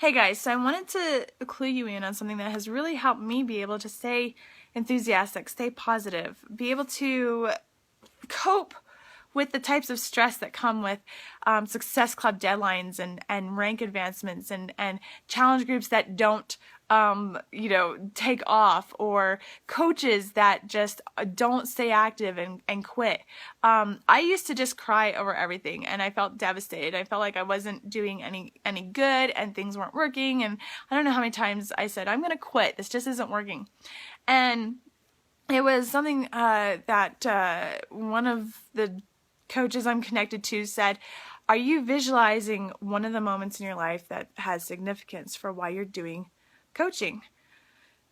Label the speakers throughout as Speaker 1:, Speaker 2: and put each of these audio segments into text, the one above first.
Speaker 1: Hey guys, so I wanted to clue you in on something that has really helped me be able to stay enthusiastic, stay positive, be able to cope with the types of stress that come with Success Club deadlines and rank advancements and challenge groups that don't take off, or coaches that just don't stay active and quit. I used to just cry over everything, and I felt devastated. I felt like I wasn't doing any good, and things weren't working, and I don't know how many times I said, I'm gonna quit, this just isn't working. And it was something that one of the coaches I'm connected to said, are you visualizing one of the moments in your life that has significance for why you're doing coaching?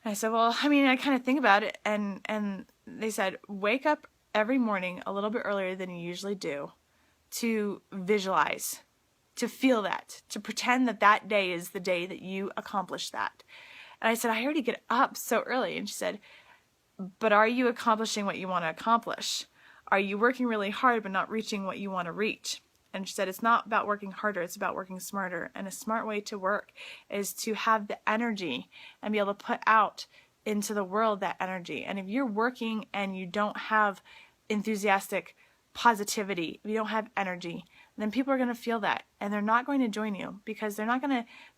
Speaker 1: And I said, well, I kind of think about it, and they said, wake up every morning a little bit earlier than you usually do to visualize, to feel that, to pretend that that day is the day that you accomplish that. And I said, I already get up so early. And she said, but are you accomplishing what you want to accomplish? Are you working really hard but not reaching what you want to reach? And she said, it's not about working harder, it's about working smarter. And a smart way to work is to have the energy and be able to put out into the world that energy. And if you're working and you don't have enthusiastic positivity, if you don't have energy, then people are going to feel that, and they're not going to join you, because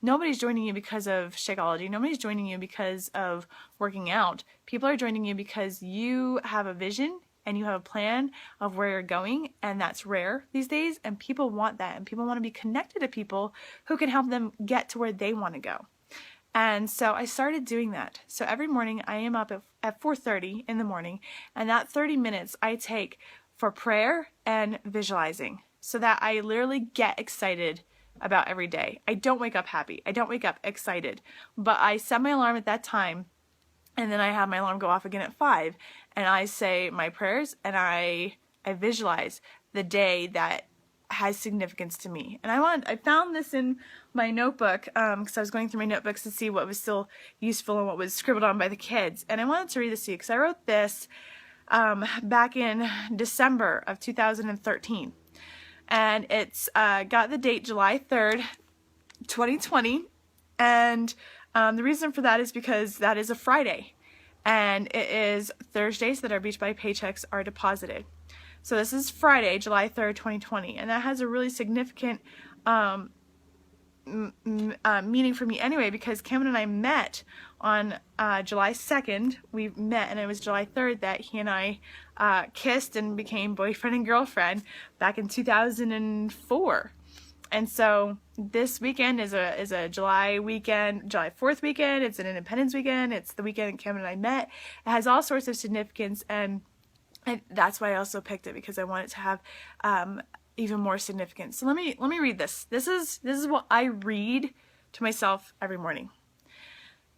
Speaker 1: nobody's joining you because of Shakeology. Nobody's joining you because of working out. People are joining you because you have a vision and you have a plan of where you're going, and that's rare these days, and people want that, and people want to be connected to people who can help them get to where they want to go. And so I started doing that. So every morning I am up at 4:30 in the morning, and that 30 minutes I take for prayer and visualizing, so that I literally get excited about every day. I don't wake up happy. I don't wake up excited. But I set my alarm at that time, and then I have my alarm go off again at 5, and I say my prayers, and I visualize the day that has significance to me. And I found this in my notebook, because I was going through my notebooks to see what was still useful and what was scribbled on by the kids. And I wanted to read this to you, because I wrote this back in December of 2013. And it's got the date July 3rd, 2020, and the reason for that is because that is a Friday, and it is Thursdays that our Beach Body paychecks are deposited. So this is Friday, July 3rd, 2020, and that has a really significant meaning for me anyway, because Cameron and I met on July 2nd. We met, and it was July 3rd that he and I kissed and became boyfriend and girlfriend back in 2004. And so this weekend is a July weekend, July 4th weekend. It's an Independence weekend. It's the weekend that Cameron and I met. It has all sorts of significance, and that's why I also picked it, because I want it to have even more significance. So let me read this. This is what I read to myself every morning.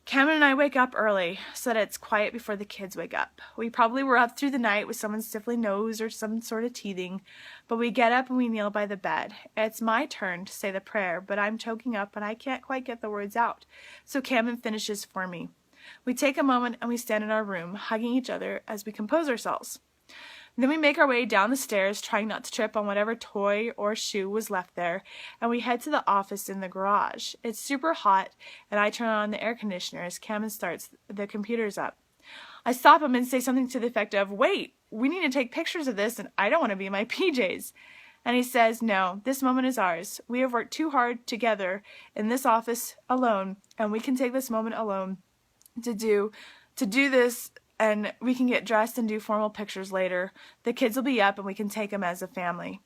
Speaker 1: Cameron and I wake up early so that it's quiet before the kids wake up. We probably were up through the night with someone stiffly nosed or some sort of teething, but we get up and we kneel by the bed. It's my turn to say the prayer, but I'm choking up and I can't quite get the words out. So Cameron finishes for me. We take a moment and we stand in our room, hugging each other as we compose ourselves. Then we make our way down the stairs, trying not to trip on whatever toy or shoe was left there, and we head to the office in the garage. It's super hot, and I turn on the air conditioner as Cameron starts the computers up. I stop him and say something to the effect of, wait, we need to take pictures of this, and I don't want to be in my PJs. And he says, no, this moment is ours. We have worked too hard together in this office alone, and we can take this moment alone to do this, and we can get dressed and do formal pictures later. The kids will be up and we can take them as a family.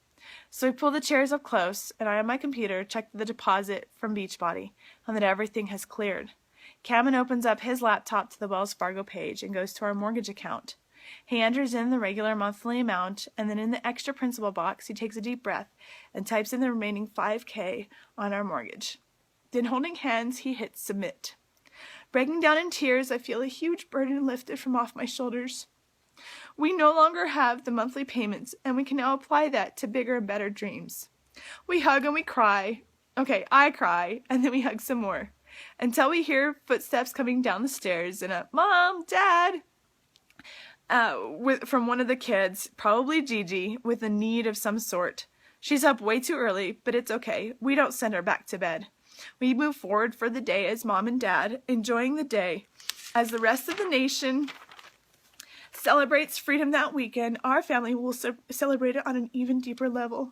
Speaker 1: So we pull the chairs up close, and I on my computer check the deposit from Beachbody and that everything has cleared. Cameron opens up his laptop to the Wells Fargo page and goes to our mortgage account. He enters in the regular monthly amount, and then in the extra principal box he takes a deep breath and types in the remaining $5,000 on our mortgage. Then, holding hands, he hits submit. Breaking down in tears, I feel a huge burden lifted from off my shoulders. We no longer have the monthly payments, and we can now apply that to bigger and better dreams. We hug and we cry. Okay, I cry, and then we hug some more, until we hear footsteps coming down the stairs and a "Mom, Dad," from one of the kids, probably Gigi, with a need of some sort. She's up way too early, but it's okay. We don't send her back to bed. We move forward for the day as mom and dad, enjoying the day. As the rest of the nation celebrates freedom that weekend, our family will celebrate it on an even deeper level.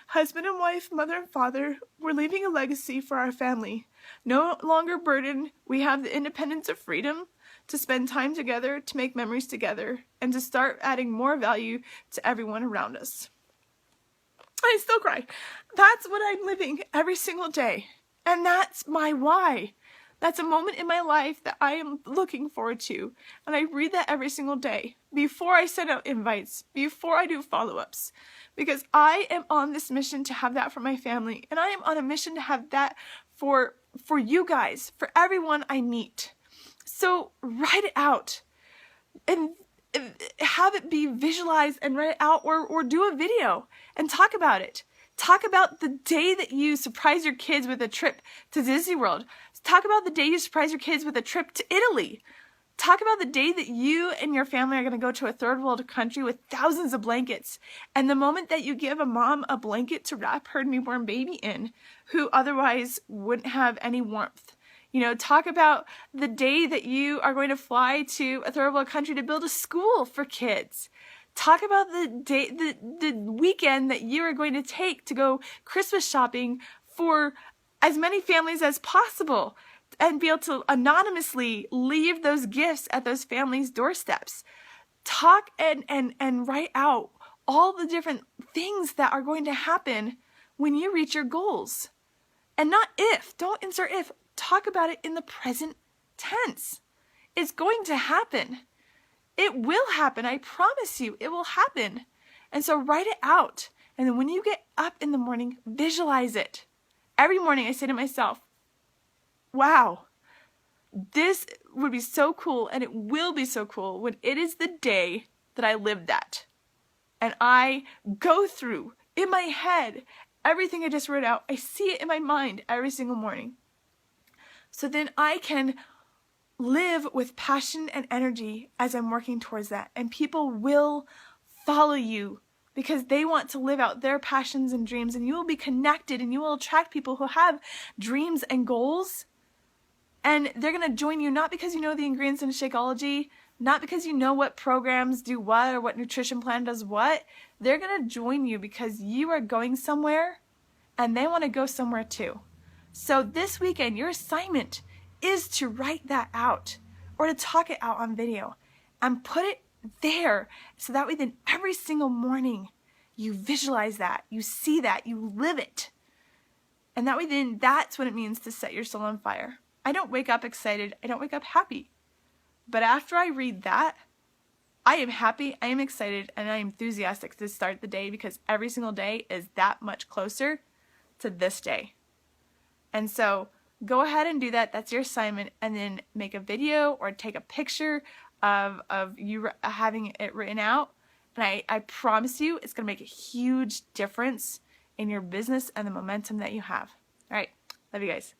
Speaker 1: Husband and wife, mother and father, we're leaving a legacy for our family. No longer burdened, we have the independence of freedom to spend time together, to make memories together, and to start adding more value to everyone around us. I still cry. That's what I'm living every single day. And that's my why. That's a moment in my life that I am looking forward to. And I read that every single day before I send out invites, before I do follow-ups. Because I am on this mission to have that for my family. And I am on a mission to have that for you guys, for everyone I meet. So write it out and have it be visualized and write it out, or do a video and talk about it. Talk about the day that you surprise your kids with a trip to Disney World. Talk about the day you surprise your kids with a trip to Italy. Talk about the day that you and your family are going to go to a third world country with thousands of blankets. And the moment that you give a mom a blanket to wrap her newborn baby in, who otherwise wouldn't have any warmth. You know, talk about the day that you are going to fly to a third world country to build a school for kids. Talk about the day, the weekend that you are going to take to go Christmas shopping for as many families as possible and be able to anonymously leave those gifts at those families' doorsteps. Talk and write out all the different things that are going to happen when you reach your goals. And not if, don't insert if, talk about it in the present tense. It's going to happen. It will happen. I promise you, it will happen. And so write it out. And then when you get up in the morning, visualize it. Every morning I say to myself, wow, this would be so cool, and it will be so cool when it is the day that I live that. And I go through, in my head, everything I just wrote out. I see it in my mind every single morning. So then I can live with passion and energy as I'm working towards that. And people will follow you because they want to live out their passions and dreams. And you will be connected, and you will attract people who have dreams and goals. And they're going to join you not because you know the ingredients in Shakeology, not because you know what programs do what or what nutrition plan does what. They're going to join you because you are going somewhere and they want to go somewhere too. So this weekend, your assignment is to write that out or to talk it out on video and put it there, so that way then every single morning you visualize that, you see that, you live it. And that way then that's what it means to set your soul on fire. I don't wake up excited, I don't wake up happy. But after I read that, I am happy, I am excited, and I am enthusiastic to start the day because every single day is that much closer to this day. And so go ahead and do that. That's your assignment. And then make a video or take a picture of you having it written out. And I promise you it's going to make a huge difference in your business and the momentum that you have. All right. Love you guys.